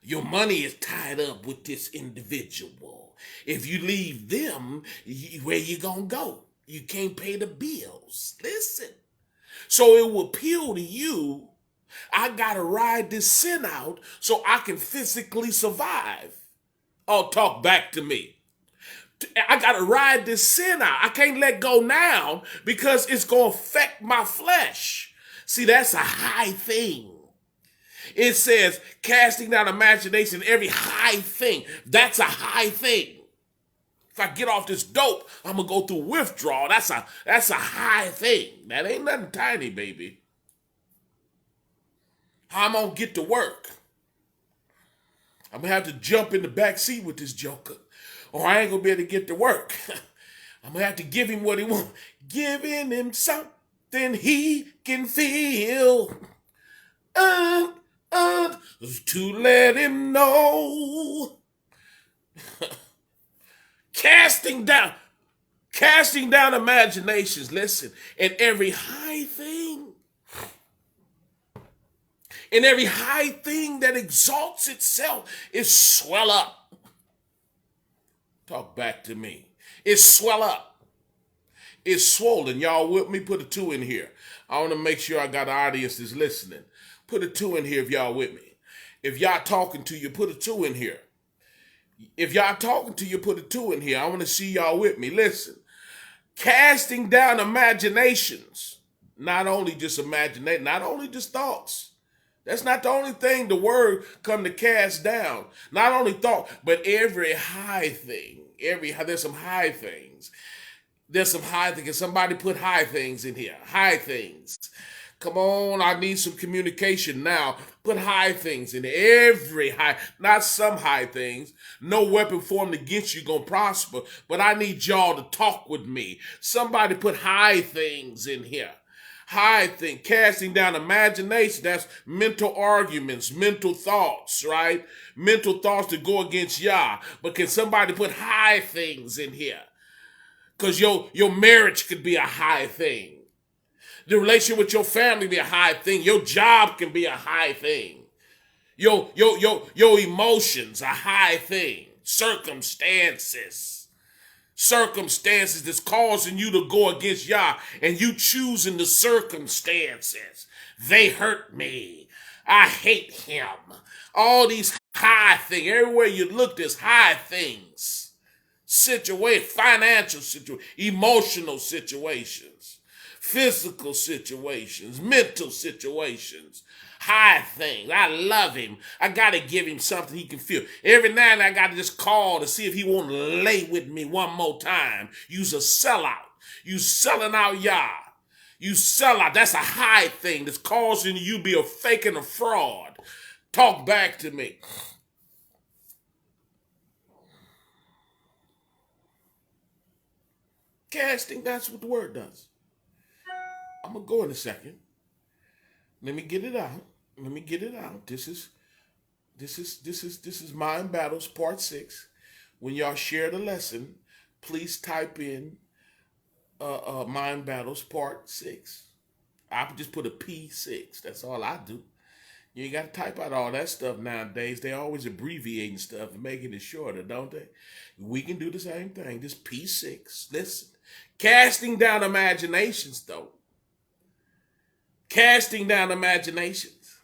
Your money is tied up with this individual. If you leave them, where you gonna go? You can't pay the bills. Listen. So it will appeal to you. I gotta ride this sin out so I can physically survive. Oh, talk back to me. I gotta ride this sin out. I can't let go now because it's gonna affect my flesh. See, that's a high thing. It says casting down imagination, every high thing. That's a high thing. If I get off this dope, I'm gonna go through withdrawal. That's a high thing. That ain't nothing tiny, baby. How I'm gonna get to work? I'm gonna have to jump in the back seat with this joker, or I ain't gonna be able to get to work. I'm gonna have to give him what he wants. Giving him something he can feel. To let him know. Casting down imaginations. Listen, and every high thing. And every high thing that exalts itself is swell up. Talk back to me. It's swell up. It's swollen. Y'all with me? Put a 2 in here. I want to make sure I got an audience that's listening. Put a 2 in here if y'all with me. If y'all talking to you, put a 2 in here. If y'all talking to you, put a 2 in here. I want to see y'all with me. Listen. Casting down imaginations. Not only just imagination, not only just thoughts. That's not the only thing the word come to cast down. Not only thought, but every high thing. There's some high things. There's some high things. Can somebody put high things in here? High things. Come on, I need some communication now. Put high things in there. Every high, not some high things. No weapon formed against you gonna prosper, but I need y'all to talk with me. Somebody put high things in here. High thing, casting down imagination, that's mental arguments, mental thoughts, right? Mental thoughts that go against Yah. But can somebody put high things in here? Because your marriage could be a high thing. The relationship with your family be a high thing. Your job can be a high thing. Your emotions, a high thing. Circumstances that's causing you to go against Yah, and you choosing the circumstances. They hurt me. I hate him. All these high things. Everywhere you look, there's high things. Financial situations, emotional situations, physical situations, mental situations. high things. I love him. I got to give him something he can feel. Every now and then I got to just call to see if he want to lay with me one more time. You's a sellout. You selling out Yah. You sell out. That's a high thing that's causing you to be a fake and a fraud. Talk back to me. Casting, that's what the word does. I'm going to go in a second. Let me get it out. This is Mind Battles Part 6. When y'all share the lesson, please type in Mind Battles Part 6. I just put a P6. That's all I do. You ain't got to type out all that stuff nowadays. They always abbreviating stuff and making it shorter, don't they? We can do the same thing. Just P6. Listen. Casting down imaginations, though. Casting down imaginations.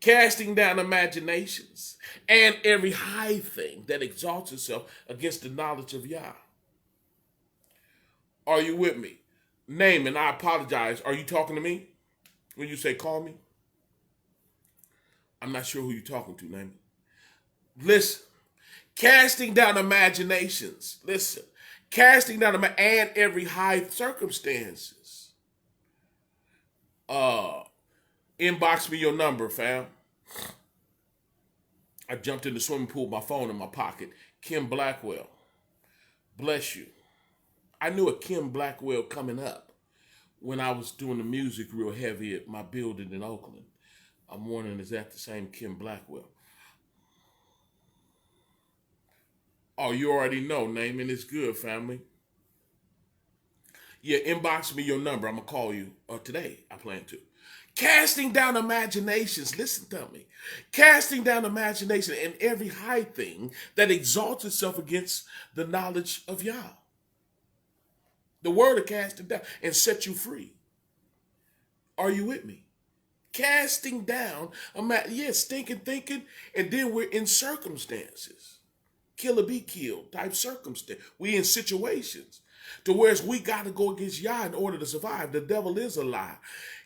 Casting down imaginations. And every high thing that exalts itself against the knowledge of Yah. Are you with me? Name, and I apologize. Are you talking to me? When you say call me? I'm not sure who you're talking to, name. Listen. Casting down imaginations. Listen. Casting down and every high circumstances. Inbox me your number, fam. I jumped in the swimming pool, my phone in my pocket. Kim Blackwell. Bless you. I knew a Kim Blackwell coming up when I was doing the music real heavy at my building in Oakland. I'm wondering, is that the same Kim Blackwell? Oh, you already know. Naming is good, family. Yeah, inbox me your number. I'm going to call you today. I plan to. Casting down imaginations. Listen to me. Casting down imagination and every high thing that exalts itself against the knowledge of Yah. The word of casting down and set you free. Are you with me? Casting down, stinking thinking, and then we're in circumstances. Kill or be killed type circumstance. We in situations to where we got to go against Yah in order to survive. The devil is a lie.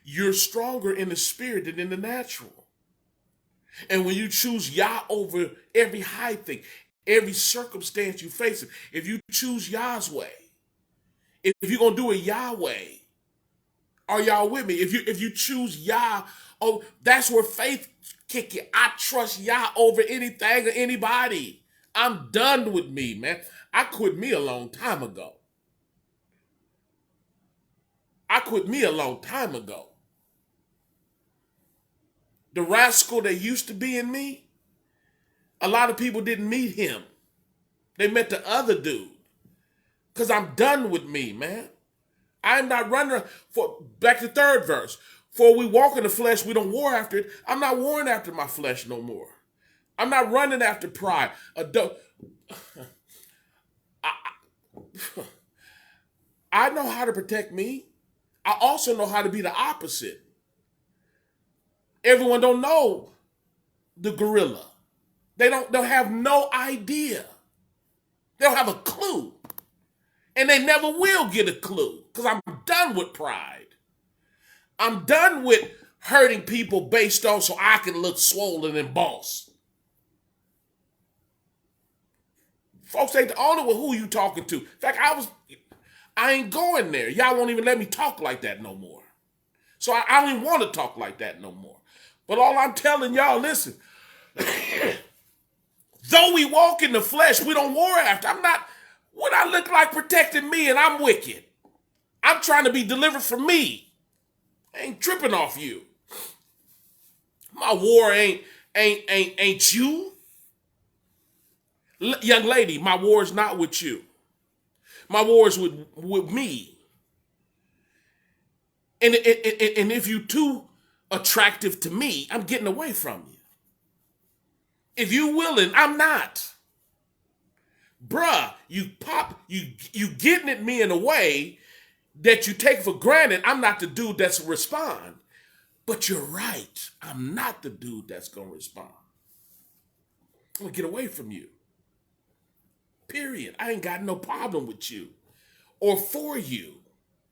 You're stronger in the spirit than in the natural. And when you choose Yah over every high thing, every circumstance you face, if you choose Yah's way, if you're going to do it Yahweh, are y'all with me? If you choose Yah, oh, that's where faith kick you. I trust Yah over anything or anybody. I'm done with me, man. I quit me a long time ago. The rascal that used to be in me, a lot of people didn't meet him. They met the other dude. Because I'm done with me, man. I'm not running back to third verse. For we walk in the flesh, we don't war after it. I'm not warring after my flesh no more. I'm not running after pride. I know how to protect me. I also know how to be the opposite. Everyone don't know the gorilla. They don't have no idea. They don't have a clue. And they never will get a clue because I'm done with pride. I'm done with hurting people based on so I can look swollen and boss. Folks ain't the only one who you talking to. In fact, I ain't going there. Y'all won't even let me talk like that no more. So I don't even want to talk like that no more. But all I'm telling y'all, listen, though we walk in the flesh, we don't war after. I'm not, what I look like protecting me and I'm wicked. I'm trying to be delivered from me. I ain't tripping off you. My war ain't you. Young lady, my war is not with you. My war is with me. And if you too attractive to me, I'm getting away from you. If you willing, I'm not. Bruh, you getting at me in a way that you take for granted. I'm not the dude that's respond. But you're right. I'm not the dude that's going to respond. I'm going to get away from you. Period. I ain't got no problem with you or for you.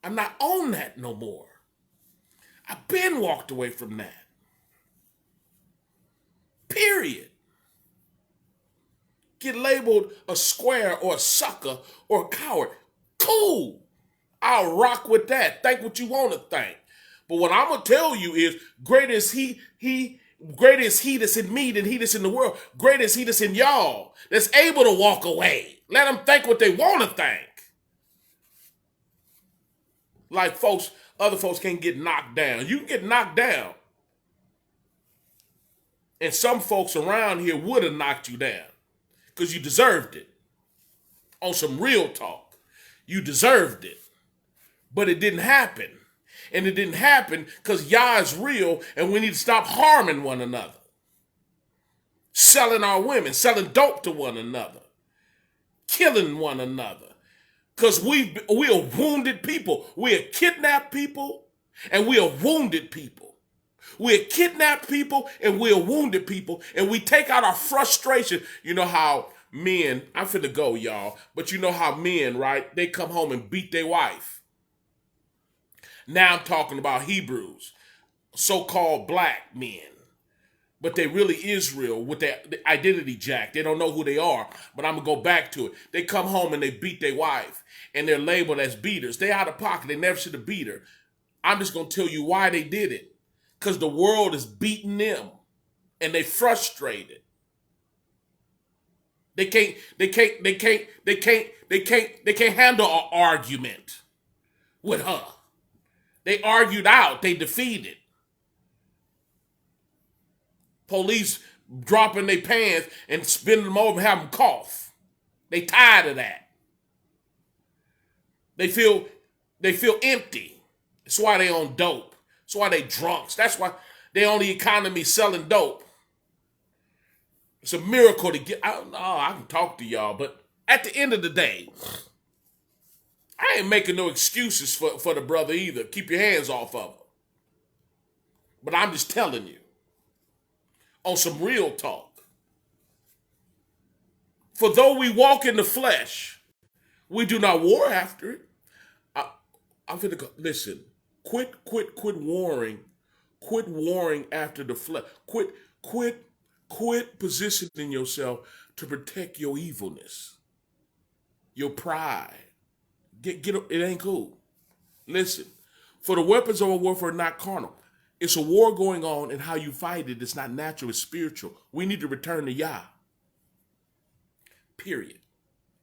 I'm not on that no more. I've been walked away from that. Period. Get labeled a square or a sucker or a coward. Cool. I'll rock with that. Think what you want to think. But what I'm gonna tell you is, greater is greater is he that's in me than he that's in the world. Greater is he that's in y'all, that's able to walk away. Let them think what they want to think. Like other folks can't get knocked down. You can get knocked down. And some folks around here would have knocked you down because you deserved it. On some real talk, you deserved it. But it didn't happen. And it didn't happen because Yah is real and we need to stop harming one another. Selling our women, selling dope to one another. Killing one another. Because we are wounded people. We are kidnapped people and we are wounded people. We are kidnapped people and we are wounded people. And we take out our frustration. You know how men, I'm finna go, y'all, but you know how men, right? They come home and beat their wife. Now I'm talking about Hebrews, so-called black men. But they really Israel with their identity jack. They don't know who they are, but I'm going to go back to it. They come home and they beat their wife, and they're labeled as beaters. They out of pocket. They never should have beat her. I'm just going to tell you why they did it. Because the world is beating them, and they frustrated. They can't handle an argument with her. They argued out. They defeated. Police dropping their pants and spinning them over and having them cough. They tired of that. They feel empty. That's why they on dope. That's why they drunks. That's why they on the economy selling dope. It's a miracle to get. I can talk to y'all, but at the end of the day, I ain't making no excuses for the brother either. Keep your hands off of him. But I'm just telling you, on some real talk. For though we walk in the flesh, we do not war after it. I'm finna go. Listen, quit warring. Quit warring after the flesh. Quit positioning yourself to protect your evilness, your pride. Get it ain't cool. Listen, for the weapons of our warfare are not carnal. It's a war going on, and how you fight it, it's not natural, it's spiritual. We need to return to Yah. Period.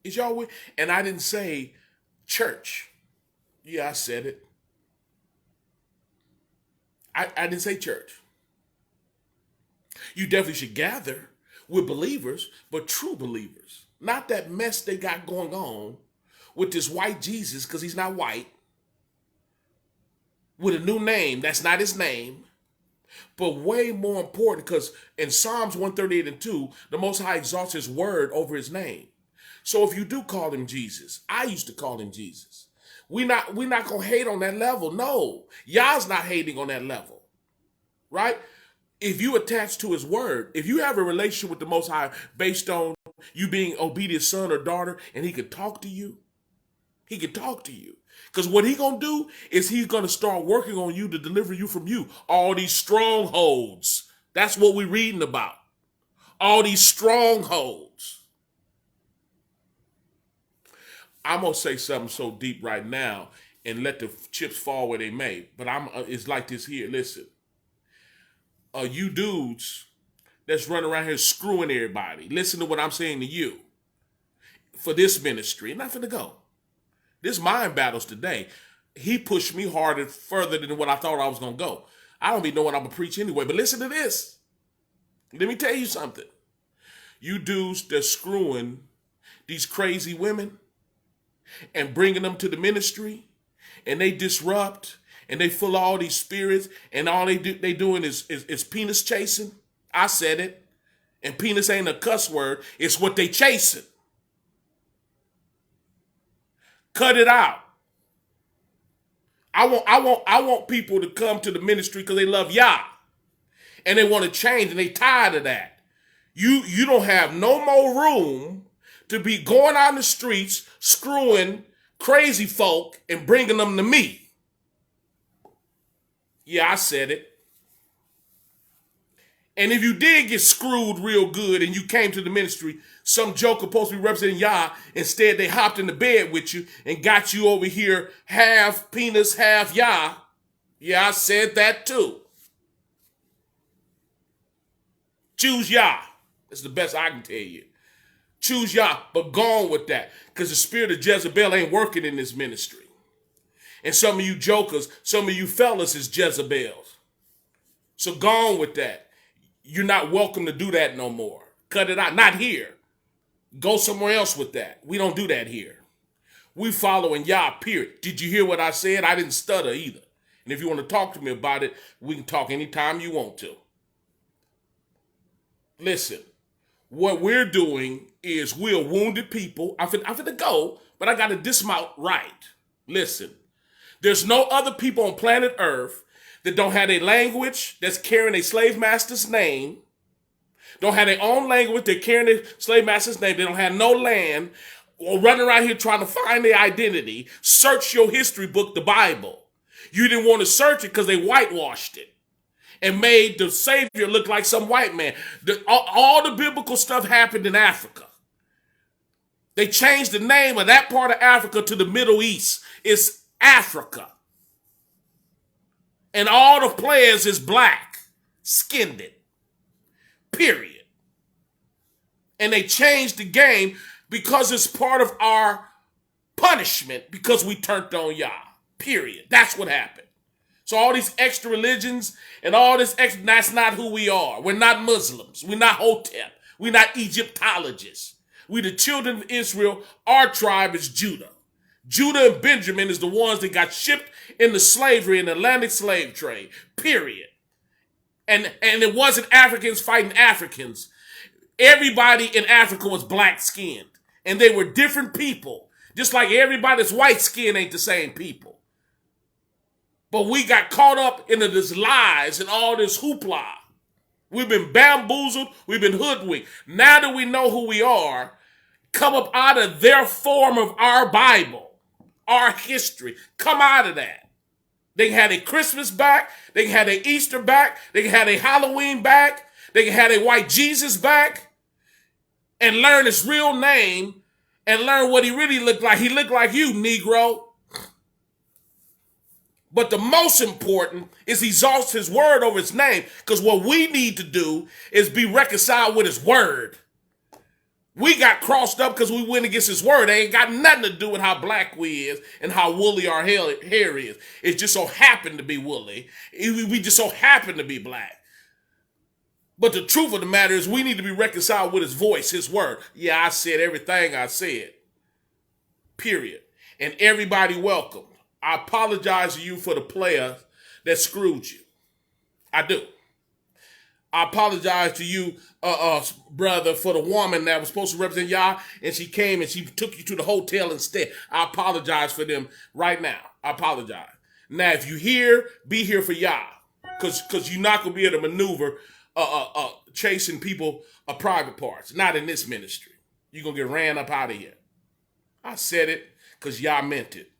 Is y'all with? And I didn't say church. Yeah, I said it. I didn't say church. You definitely should gather with believers, but true believers. Not that mess they got going on with this white Jesus, because he's not white, with a new name that's not his name. But way more important, because in Psalms 138 and 2, the Most High exalts his word over his name. So if you do call him Jesus, I used to call him Jesus. We're not going to hate on that level. No, Yah's not hating on that level, right? If you attach to his word, if you have a relationship with the Most High based on you being obedient son or daughter, and he could talk to you, he can talk to you. Because what he going to do is he's going to start working on you to deliver you from you. All these strongholds. That's what we're reading about. All these strongholds. I'm going to say something so deep right now and let the chips fall where they may. But it's like this here. Listen. You dudes that's running around here screwing everybody. Listen to what I'm saying to you. For this ministry. I'm not finna go. This mind battles today. He pushed me harder, further than what I thought I was going to go. I don't even know what I'm going to preach anyway, but listen to this. Let me tell you something. You dudes that's screwing these crazy women and bringing them to the ministry, and they disrupt, and they full of all these spirits, and all they doing is penis chasing. I said it. And penis ain't a cuss word. It's what they chasing. Cut it out. I want people to come to the ministry because they love Yah. And they want to change, and they tired of that. You don't have no more room to be going out in the streets, screwing crazy folk and bringing them to me. Yeah, I said it. And if you did get screwed real good and you came to the ministry, some joker supposed to be representing Yah, instead they hopped in the bed with you and got you over here half penis, half Yah. Yeah, I said that too. Choose Yah. That's the best I can tell you. Choose Yah, but go on with that. Because the spirit of Jezebel ain't working in this ministry. And some of you jokers, some of you fellas is Jezebels. So go on with that. You're not welcome to do that no more. Cut it out. Not here. Go somewhere else with that. We don't do that here. We following Yah, period. Did you hear what I said? I didn't stutter either. And if you want to talk to me about it, we can talk anytime you want to. Listen, what we're doing is we're wounded people. I'm finna go, but I got to dismount right. Listen, there's no other people on planet Earth that don't have a language that's carrying a slave master's name, don't have their own language, they're carrying their slave master's name, they don't have no land, or running around here trying to find their identity. Search your history book, the Bible. You didn't want to search it because they whitewashed it and made the Savior look like some white man. All the biblical stuff happened in Africa. They changed the name of that part of Africa to the Middle East. It's Africa. And all the players is black, skinned it, period. And they changed the game because it's part of our punishment because we turned on Yah, period. That's what happened. So all these extra religions and all this extra, that's not who we are. We're not Muslims. We're not Hotep. We're not Egyptologists. We the children of Israel. Our tribe is Judah. Judah and Benjamin is the ones that got shipped into slavery in the Atlantic slave trade, period. And it wasn't Africans fighting Africans. Everybody in Africa was black-skinned. And they were different people. Just like everybody's white skin ain't the same people. But we got caught up into this lies and all this hoopla. We've been bamboozled. We've been hoodwinked. Now that we know who we are, come up out of their form of our Bible, our history. Come out of that. They can have a Christmas back. They can have a Easter back. They can have a Halloween back. They can have a white Jesus back and learn his real name and learn what he really looked like. He looked like you, Negro. But the most important is he exalts his word over his name, because what we need to do is be reconciled with his word. We got crossed up because we went against his word. It ain't got nothing to do with how black we is and how woolly our hair is. It just so happened to be woolly. We just so happen to be black. But the truth of the matter is we need to be reconciled with his voice, his word. Yeah, I said everything I said. Period. And everybody welcome. I apologize to you for the player that screwed you. I do. I apologize to you, brother, for the woman that was supposed to represent y'all, and she came and she took you to the hotel instead. I apologize for them right now. I apologize. Now, if you here, be here for y'all, because you're not going to be able to maneuver chasing people private parts. Not in this ministry. You're going to get ran up out of here. I said it because y'all meant it.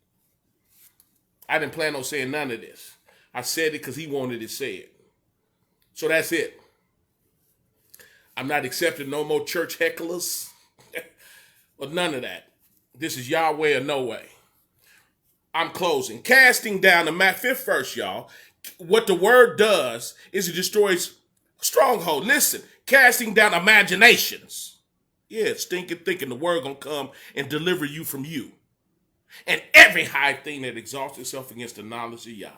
I didn't plan on saying none of this. I said it because he wanted to say it. So that's it. I'm not accepting no more church hecklers or none of that. This is Yahweh or no way. I'm closing. Casting down the fifth verse, y'all. What the word does is it destroys stronghold. Listen, casting down imaginations. Yeah, stinking thinking the word gonna come and deliver you from you. And every high thing that exalts itself against the knowledge of Yah.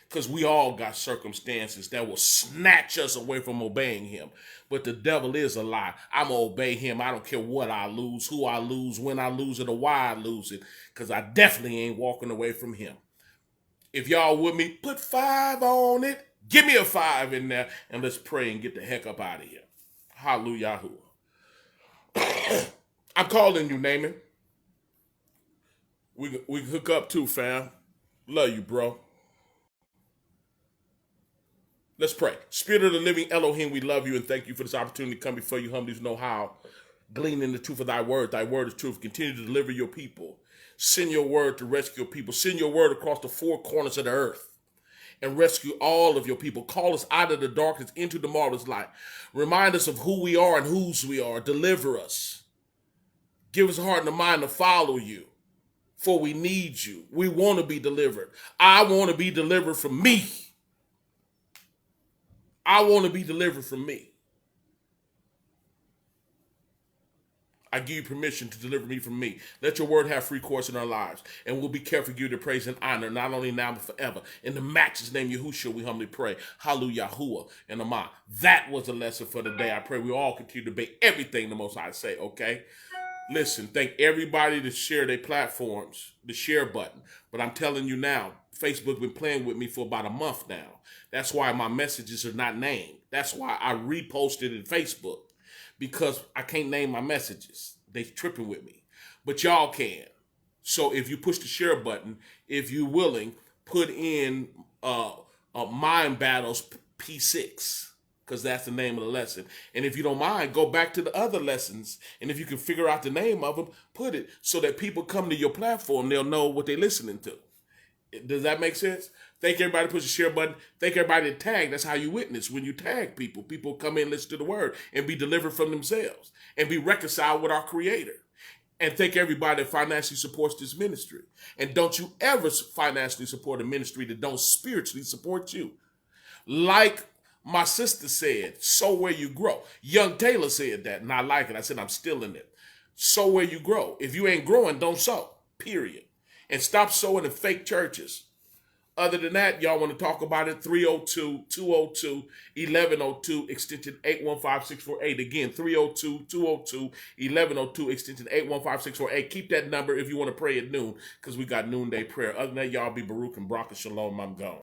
Because we all got circumstances that will snatch us away from obeying him. But the devil is a lie. I'm going to obey him. I don't care what I lose, who I lose, when I lose it, or why I lose it. Because I definitely ain't walking away from him. If y'all with me, put 5 on it. Give me a 5 in there. And let's pray and get the heck up out of here. Hallelujah. I'm calling you, Naaman. We can hook up too, fam. Love you, bro. Let's pray. Spirit of the living Elohim, we love you and thank you for this opportunity to come before you humbly to know how. Glean the truth of thy word. Thy word is truth. Continue to deliver your people. Send your word to rescue your people. Send your word across the 4 corners of the earth. and rescue all of your people. Call us out of the darkness into the marvelous light. Remind us of who we are and whose we are. Deliver us. Give us a heart and a mind to follow you, for we need you. We want to be delivered. I want to be delivered from me. I want to be delivered from me. I give you permission to deliver me from me. Let your word have free course in our lives, and we'll be careful to give you the praise and honor, not only now but forever. In the matchless name Yahushua, we humbly pray. Hallelujah, Yahuwah, and Amah. That was the lesson for the day. I pray we all continue to obey everything the Most High say, okay? Listen, thank everybody to share their platforms, the share button. But I'm telling you now, Facebook been playing with me for about a month now. That's why my messages are not named. That's why I reposted in Facebook, because I can't name my messages. They tripping with me. But y'all can. So if you push the share button, if you're willing, put in Mind Battles P6, because that's the name of the lesson. And if you don't mind, go back to the other lessons. And if you can figure out the name of them, put it so that people come to your platform, they'll know what they're listening to. Does that make sense? Thank everybody push the share button. Thank everybody that tag. That's how you witness. When you tag people, people come in, listen to the word, and be delivered from themselves and be reconciled with our Creator. And thank everybody that financially supports this ministry. And don't you ever financially support a ministry that don't spiritually support you. Like my sister said, sow where you grow. Young Taylor said that, and I like it. I said, I'm still in it. Sow where you grow. If you ain't growing, don't sow, period. And stop sowing in fake churches. Other than that, y'all want to talk about it, 302-202-1102, extension 815648. Again, 302-202-1102, extension 815648. Keep that number if you want to pray at noon, because we got noonday prayer. Other than that, y'all be Baruch and Barak and Shalom. I'm gone.